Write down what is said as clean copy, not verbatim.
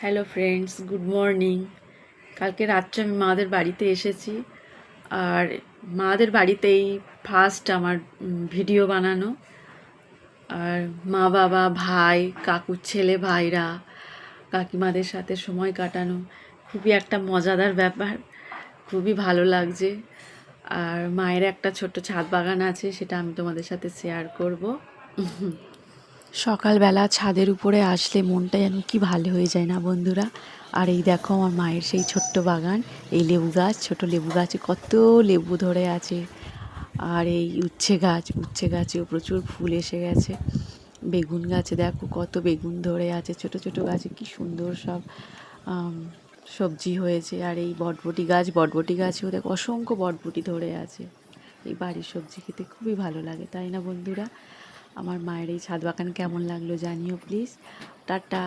Hello friends, good morning. কালকে রাত্রে আমি মাদের বাড়িতে এসেছি, আর মাদের বাড়িতেই ফার্স্ট আমার ভিডিও বানানো। আর মা বাবা ভাই কাকুর ছেলে ভাইরা কাকিমাদের সাথে সময় কাটানো খুবই একটা মজাদার ব্যাপার, খুবই ভালো লাগছে। আর মায়ের একটা ছোট্ট ছাদ বাগান আছে, সেটা আমি তোমাদের সাথে শেয়ার করব। সকালবেলা ছাদের উপরে আসলে মনটা যেন কি ভালো হয়ে যায় না বন্ধুরা। আর এই দেখো আমার মায়ের সেই ছোট্ট বাগান, এই লেবু গাছ, ছোট লেবু গাছে কত লেবু ধরে আছে। আর এই উচ্ছে গাছেও প্রচুর ফুল এসে গেছে। বেগুন গাছে দেখো কত বেগুন ধরে আছে, ছোট ছোট গাছে কি সুন্দর সব সবজি হয়েছে। আর এই বটবটি গাছেও দেখো অসংখ্য বটবটি ধরে আছে। এই বাড়ির সবজি খেতে খুবই ভালো লাগে, তাই না বন্ধুরা? আমার মায়ের এই ছাদ বাগান কেমন লাগলো জানিও প্লিজ। টাটা।